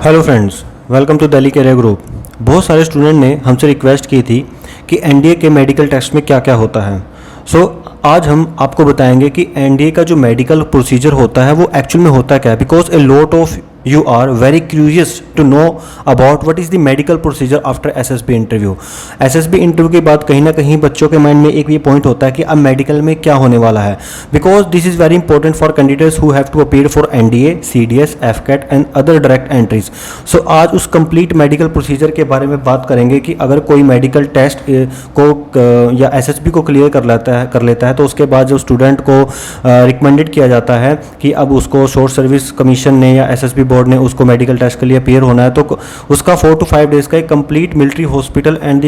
Hello friends, welcome to Delhi career group. बहुत सारे student ने हमसे रिक्वेस्ट की थी कि एनडीए के मेडिकल टेस्ट में क्या क्या होता है। आज हम आपको बताएंगे कि एनडीए का जो मेडिकल प्रोसीजर होता है वो एक्चुअल में होता क्या है, because a lot of you are very curious to know about what is the medical procedure after SSB interview. SSB interview के बाद कहीं ना कहीं बच्चों के माइंड में एक ये पॉइंट होता है कि अब मेडिकल में क्या होने वाला है, because this is very important for candidates who have to appear for NDA, CDS, AFCAT and other direct entries. So आज उस कंप्लीट मेडिकल प्रोसीजर के बारे में बात करेंगे कि अगर कोई मेडिकल टेस्ट को या एसएसबी को क्लियर कर लेता है तो उसके बाद जो स्टूडेंट को रिकमेंडेड किया जाता है कि अब उसको शॉर्ट सर्विस कमीशन ने या एसएसबी बोर्ड ने उसको मेडिकल टेस्ट के लिए अपीयर होना है, तो उसका 4 to 5 डेज का एक कंप्लीट मिलिट्री हॉस्पिटल एंड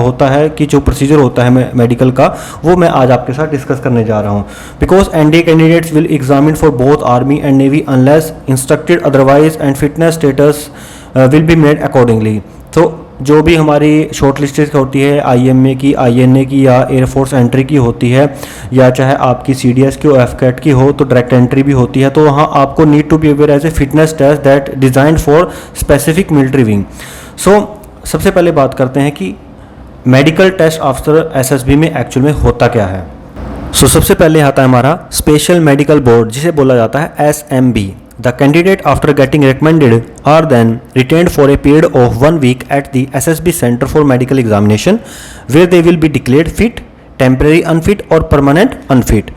होता है कि जो प्रोसीजर होता है मेडिकल का, वो मैं आज आपके साथ डिस्कस करने जा रहा हूँ। Because NDA candidates will examine for both army and navy unless instructed otherwise and fitness status will be made accordingly. तो जो भी हमारी शॉर्ट लिस्टेड होती है आईएमए की, आईएनए की या एयरफोर्स एंट्री की होती है, या चाहे आपकी सीडीएस की और एफकेट की हो तो डायरेक्ट एंट्री भी होती है, तो वहाँ आपको need to be aware as a fitness test that designed for specific military wing. सबसे पहले बात करते हैं कि मेडिकल टेस्ट आफ्टर एसएसबी में एक्चुअल में होता क्या है। सबसे पहले आता है हमारा स्पेशल मेडिकल बोर्ड, जिसे बोला जाता है SMB. The candidate after getting recommended are then retained for a period of 1 week at the SSB Center for Medical Examination, where they will be declared fit, temporary unfit और permanent unfit।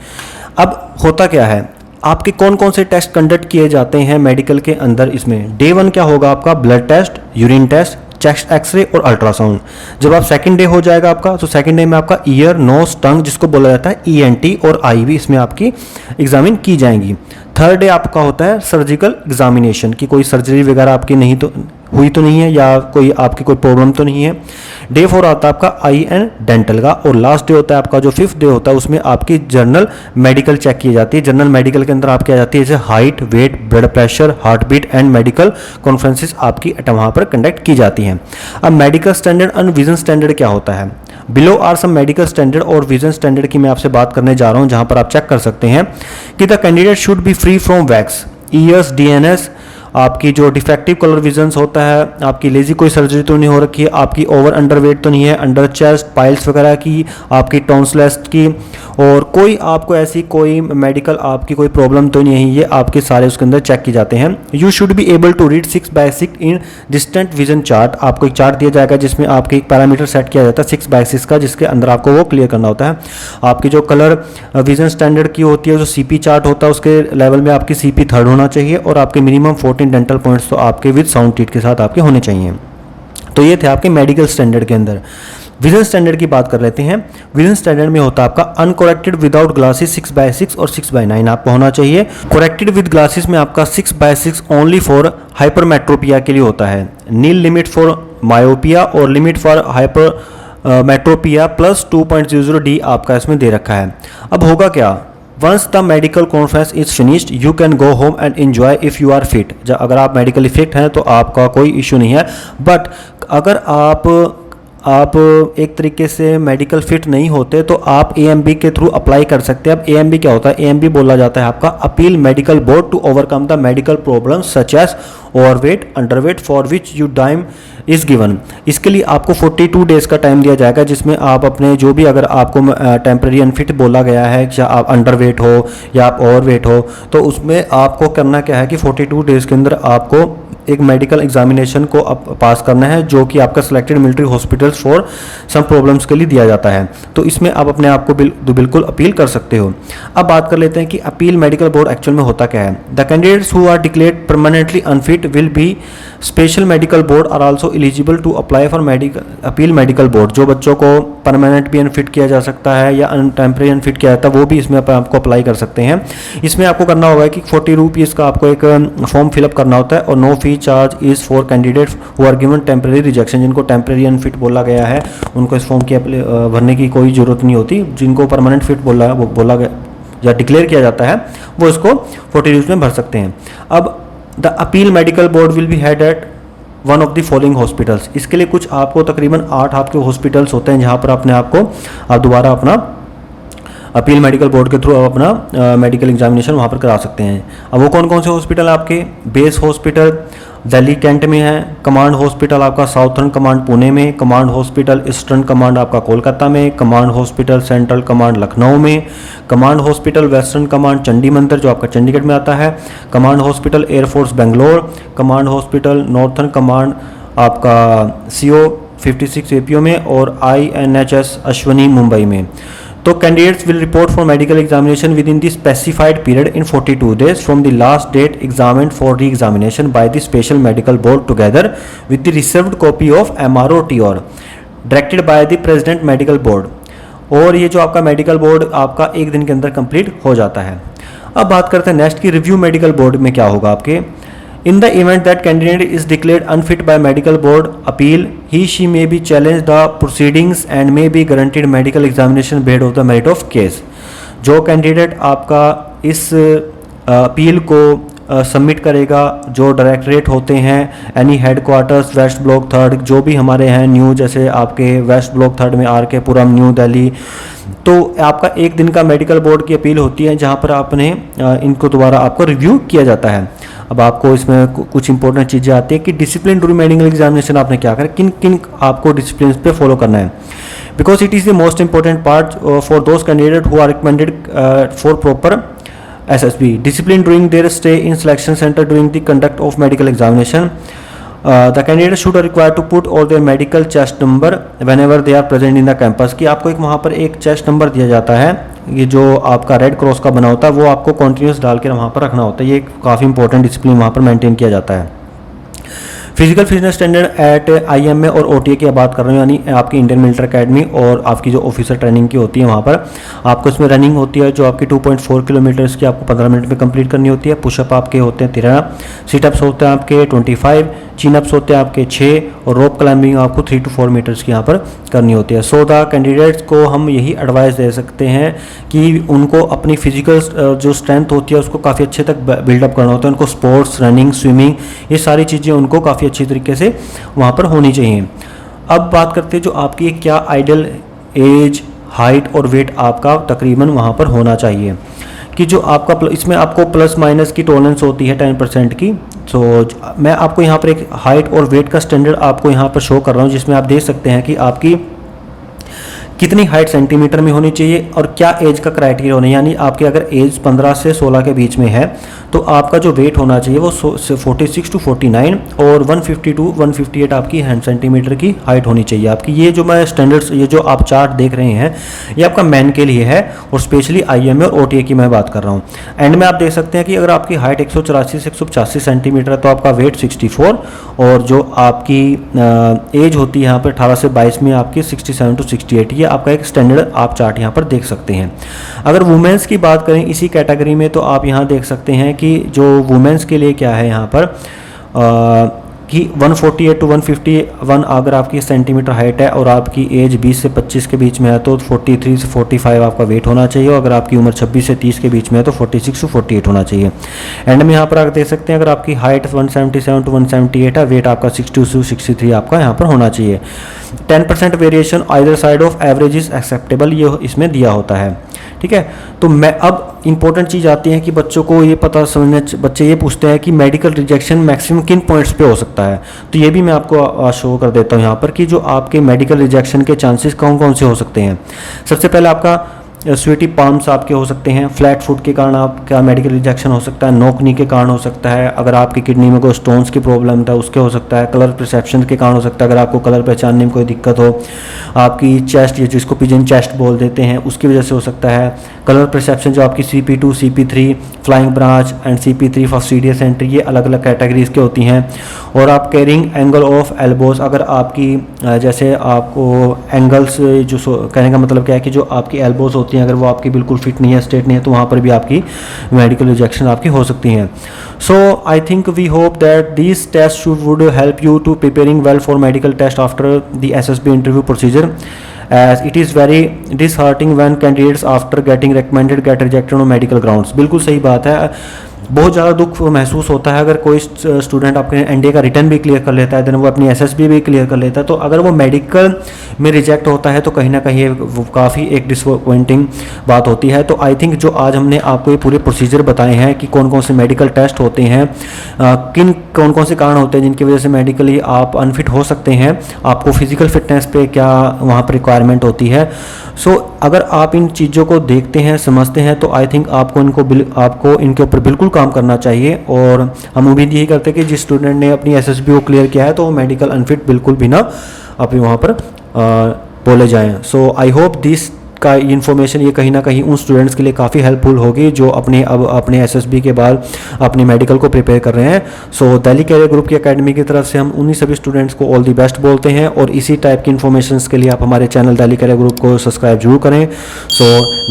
अब होता क्या है, आपके कौन कौन से test conduct किए जाते हैं मेडिकल के अंदर। इसमें डे 1 क्या होगा आपका, blood test, urine test, chest X-ray और अल्ट्रासाउंड। जब आप सेकंड डे हो जाएगा आपका, तो सेकंड डे में आपका ईयर, नोज, टंग जिसको बोला जाता है ईएनटी और आईवी, इसमें आपकी एग्जामिन की जाएंगी। थर्ड डे आपका होता है सर्जिकल एग्जामिनेशन, की कोई सर्जरी वगैरह आपकी हुई तो नहीं है या कोई आपकी कोई प्रॉब्लम तो नहीं है। डे 4 आता है आपका आई एंड डेंटल का, और लास्ट डे होता है आपका जो 5th डे होता है, उसमें आपकी जनरल मेडिकल चेक की जाती है। जनरल मेडिकल के अंदर आपकी आ जाती है जैसे height, weight, blood pressure, heart beat and medical conferences आपकी वहाँ पर कंडक्ट की जाती हैं। अब medical standard and vision standard क्या होता है। Below are some medical standard और विजन स्टैंडर्ड की मैं आपसे बात करने जा रहा हूँ, जहाँ पर आप चेक कर सकते हैं कि the candidate should be free from wax, years, DNS, आपकी जो डिफेक्टिव कलर विजन्स होता है, आपकी लेजी कोई सर्जरी तो नहीं हो रखी है, आपकी ओवर अंडर वेट तो नहीं है, अंडर चेस्ट, पाइल्स वगैरह की, आपकी टॉन्सिलस की, और कोई आपको ऐसी कोई मेडिकल आपकी कोई प्रॉब्लम तो नहीं है, ये आपके सारे उसके अंदर चेक किए जाते हैं। You should be able to read 6x6 in distant vision chart. आपको एक चार्ट दिया जाएगा जिसमें आपके एक पैरामीटर सेट किया जाता है 6x6 का, जिसके अंदर आपको वो क्लियर करना होता है। आपकी जो कलर विजन स्टैंडर्ड की होती है, जो सीपी चार्ट होता है, उसके लेवल में आपकी सीपी 3rd होना चाहिए, और आपके मिनिमम 14 डेंटल पॉइंट्स तो आपके विद साउंड टीट के साथ आपके होने चाहिए। तो ये थे आपके मेडिकल स्टैंडर्ड के अंदर। विजन स्टैंडर्ड की बात कर लेते हैं। विजन स्टैंडर्ड में होता है आपका अनकोरेक्टेड विदाउट ग्लासेस 6x6 और 6x9 आपको होना चाहिए। कोरेक्टेड विद ग्लासेस में आपका 6x6 ओनली फॉर हाइपरमेट्रोपिया के लिए होता है। नील लिमिट फॉर मायोपिया और limit for hypermetropia plus 2.00 D आपका इसमें दे रखा है। अब होगा क्या, once the medical conference is finished you can go home and enjoy if you are fit. अगर आप मेडिकली फिट हैं तो आपका कोई इशू नहीं है, बट अगर आप एक तरीके से मेडिकल फिट नहीं होते तो आप एएमबी के थ्रू अप्लाई कर सकते हैं। अब एएमबी क्या होता है, एएमबी बोला जाता है आपका appeal medical board to overcome the medical problem such as overweight, underweight for which you time is given. इसके लिए आपको 42 डेज का टाइम दिया जाएगा, जिसमें आप अपने जो भी अगर आपको टेम्प्रेरी अनफिट बोला गया है, या आप अंडरवेट हो या आप ओवरवेट हो, तो उसमें आपको करना क्या है कि 42 डेज के अंदर आपको एक मेडिकल एग्जामिनेशन को पास करना है, जो कि आपका selected military hospitals for some problems के लिए दिया जाता है। तो इसमें आप अपने आप को बिल्कुल अपील कर सकते हो। अब बात कर लेते हैं कि अपील मेडिकल बोर्ड एक्चुअल में होता क्या है। The candidates who are declared permanently unfit will be special medical board are also eligible to apply for appeal medical board. जो बच्चों को परमानेंट भी अनफिट किया जा सकता है या टेम्परेरी अनफिट किया जाता है, वो भी इसमें आपको अप्लाई कर सकते हैं। इसमें आपको करना होगा कि 40 रुपीज़ का आपको एक फॉर्म फिलअप करना होता है, और no fee charge is for candidates who are given temporary rejection. जिनको टेम्परेरी अनफिट बोला गया है उनको इस फॉर्म की भरने की कोई ज़रूरत नहीं होती। जिनको परमानेंट फिट बोला गया या डिक्लेयर किया जाता है, वो इसको 40 रुपीज़ में भर सकते हैं। अब the appeal medical board will be head at one of the following hospitals. इसके लिए कुछ आपको तकरीबन 8 आपके हॉस्पिटल्स होते हैं, जहाँ पर अपने आप को आप दोबारा अपना अपील मेडिकल बोर्ड के थ्रू आप अपना मेडिकल एग्जामिनेशन वहाँ पर करा सकते हैं। अब वो कौन कौन से हॉस्पिटल आपके, बेस हॉस्पिटल, दिल्ली कैंट में है, कमांड हॉस्पिटल आपका साउथर्न कमांड पुणे में, कमांड हॉस्पिटल ईस्टर्न कमांड आपका कोलकाता में, command hospital central command Lucknow में, command hospital western command Chandi Mandir जो आपका चंडीगढ़ में आता है, command hospital air force Bangalore, command hospital northern command आपका CO 56 APO में, और INHS अश्वनी मुंबई में। तो candidates will report for medical examination within the specified period in 42 days from the last date examined for re examination by the special medical board together with the received copy of MRO TR directed by the president medical board. और ये जो आपका medical board आपका एक दिन के अंदर complete हो जाता है। अब बात करते हैं नेक्स्ट की रिव्यू मेडिकल बोर्ड में क्या होगा आपके। In the event that candidate is declared unfit by medical board appeal, he/she may be challenged the proceedings and may be granted medical examination based of the merit of case। जो candidate आपका इस appeal को submit करेगा, जो directorate होते हैं any headquarters west block 3 जो भी हमारे हैं न्यू, जैसे आपके वेस्ट ब्लॉक 3 में RK पुरम न्यू दिल्ली, तो आपका एक दिन का मेडिकल बोर्ड की अपील होती है जहां पर आपने इनको दोबारा आपको रिव्यू किया जाता है। अब आपको इसमें कुछ इंपॉर्टेंट चीज़ें आती है कि डिसिप्लिन ड्यूरिंग मेडिकल एग्जामिनेशन आपने क्या करें, किन किन आपको डिसिप्लिन पे फॉलो करना है, because it is the most important part for those candidate who are recommended for proper SSB discipline during their stay in selection center during the conduct of medical examination। The candidate should require to put all their medical chest number whenever they are present in the campus। कि आपको एक वहाँ पर एक chest number दिया जाता है, ये जो आपका रेड क्रॉस का बना होता है वो आपको कॉन्टिन्यूस डाल के वहाँ पर रखना होता है। ये काफ़ी इंपॉर्टेंट डिसिप्लिन वहाँ पर मेंटेन किया जाता है। Physical fitness standard at IMA और OTA की बात कर रहे हैं, यानी आपकी इंडियन मिलिट्री अकेडमी और आपकी जो ऑफिसर ट्रेनिंग की होती है वहाँ पर आपको इसमें रनिंग होती है जो आपकी 2.4 किलोमीटर्स की आपको 15 मिनट में कंप्लीट करनी होती है। पुशअप आपके होते हैं 13, सीटअप्स होते हैं आपके 25, चिनअप्स होते हैं आपके 6, और रोप क्लाइंबिंग आपको 3 to 4 मीटर्स की यहाँ पर करनी होती है। सो द कैंडिडेट्स को हम यही एडवाइस दे सकते हैं कि उनको अपनी फिजिकल जो स्ट्रेंथ होती है उसको काफ़ी अच्छे तक बिल्डअप करना होता है। उनको स्पोर्ट्स, रनिंग, स्विमिंग, ये सारी चीज़ें उनको काफ़ी अच्छी तरीके से वहाँ पर होनी चाहिए। अब बात करते हैं जो आपकी क्या आइडियल एज, हाइट और वेट आपका तकरीबन वहाँ पर होना चाहिए, कि जो आपका इसमें आपको प्लस माइनस की टॉलरेंस होती है 10% की। तो मैं आपको यहाँ पर एक हाइट और वेट का स्टैंडर्ड आपको यहाँ पर शो कर रहा हूँ, जिसमें आप देख सकते हैं कि आपकी कितनी हाइट सेंटीमीटर में होनी चाहिए और क्या एज का क्राइटेरिया होना है। यानी आपके अगर एज 15 से 16 के बीच में है तो आपका जो वेट होना चाहिए वो 46 to 49 और 150 to 158 आपकी हैंड सेंटीमीटर की हाइट होनी चाहिए आपकी। ये जो मैं स्टैंडर्ड्स, ये जो आप चार्ट देख रहे हैं ये आपका मैन के लिए है और स्पेशली IMA और OTA की मैं बात कर रहा हूँ। एंड में आप देख सकते हैं कि अगर आपकी हाइट 184 से 185 सेंटीमीटर है तो आपका वेट 64 और जो आपकी एज होती है यहाँ पर 18 से 22 में आपकी 67 to 68। ये आपका एक स्टैंडर्ड आप चार्ट यहाँ पर देख सकते हैं। अगर वुमेन्स की बात करें इसी कैटेगरी में तो आप यहाँ देख सकते हैं कि जो वुमेन्स के लिए क्या है यहाँ पर कि 148 to 151 अगर आपकी सेंटीमीटर हाइट है और आपकी एज 20 से 25 के बीच में है तो 43 से 45 आपका वेट होना चाहिए, और अगर आपकी उम्र 26 से 30 के बीच में है तो 46 to 48 होना चाहिए। एंड में यहाँ पर आप देख सकते हैं अगर आपकी हाइट 177 to 178 है, वेट आपका 62 to 63 आपका यहाँ पर होना चाहिए। 10% variation either side of average is acceptable, ये इसमें दिया होता है। ठीक है, तो मैं अब इंपॉर्टेंट चीज़ आती है कि बच्चों को ये पता समझने, बच्चे ये पूछते हैं कि मेडिकल रिजेक्शन मैक्सिमम किन पॉइंट्स पे हो सकता है। तो ये भी मैं आपको शो कर देता हूँ यहाँ पर कि जो आपके मेडिकल रिजेक्शन के चांसेस कौन कौन से हो सकते हैं। सबसे पहले आपका स्वेटी पाम्स आपके हो सकते हैं, फ्लैट फुट के कारण आपका मेडिकल रिजेक्शन हो सकता है, नोक नी के कारण हो सकता है, अगर आपकी किडनी में कोई स्टोन्स की प्रॉब्लम था उसके हो सकता है, कलर परसेप्शन के कारण हो सकता है, अगर आपको कलर पहचानने में कोई दिक्कत हो, आपकी चेस्ट, ये जिसको पिजन चेस्ट बोल देते हैं, उसकी वजह से हो सकता है, कलर परसेप्शन जो आपकी CP2, CP3, flying branch and CP3 fastidious entry, ये अलग अलग कैटेगरीज की होती हैं। और आप कैरिंग एंगल ऑफ एल्बोज, अगर आपकी जैसे आपको एंगल्स, जो कहने का मतलब क्या है कि जो आपकी एल्बोज होती हैं अगर वो आपकी बिल्कुल फिट नहीं है, स्ट्रेट नहीं है, तो वहाँ पर भी आपकी मेडिकल रिजेक्शन आपकी हो सकती हैं। So I think we hope that this test would help you to preparing well for medical test after the SSB interview procedure, as it is very disheartening when candidates after getting recommended get rejected on medical grounds। बिल्कुल सही बात है, बहुत ज़्यादा दुख महसूस होता है अगर कोई स्टूडेंट अपने एनडीए का रिटर्न भी क्लियर कर लेता है, देन वो अपनी एसएसबी भी क्लियर कर लेता है, तो अगर वो मेडिकल में रिजेक्ट होता है तो कहीं ना कहीं काफ़ी एक डिसअपॉइंटिंग बात होती है। तो आई थिंक जो आज हमने आपको ये पूरे प्रोसीजर बताए हैं कि कौन कौन से मेडिकल टेस्ट होते हैं, कौन कौन से कारण होते हैं जिनकी वजह से मेडिकली आप अनफिट हो सकते हैं, आपको फिजिकल फिटनेस पे क्या वहाँ पर रिक्वायरमेंट होती है। सो अगर आप इन चीज़ों को देखते हैं, समझते हैं, तो आई थिंक आपको इनके ऊपर बिल्कुल काम करना चाहिए। और हम उम्मीद यही करते हैं कि जिस स्टूडेंट ने अपनी एसएसबी को क्लियर किया है तो वो मेडिकल अनफिट बिल्कुल भी ना अभी वहाँ पर बोले जाएं। सो आई होप दिस का इन्फॉर्मेशन ये कहीं ना कहीं उन स्टूडेंट्स के लिए काफ़ी हेल्पफुल होगी जो अपने एसएसबी के बाद अपनी मेडिकल को प्रिपेयर कर रहे हैं। सो दिल्ली कैरियर ग्रुप की एकेडमी की तरफ से हम उन्हीं सभी स्टूडेंट्स को ऑल दी बेस्ट बोलते हैं, और इसी टाइप की इन्फॉर्मेशन के लिए आप हमारे चैनल दिल्ली कैरियर ग्रुप को सब्सक्राइब जरूर करें। सो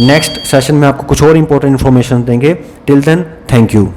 नेक्स्ट सेशन में आपको कुछ और इंपॉर्टेंट इन्फॉर्मेशन देंगे। Till then, thank you.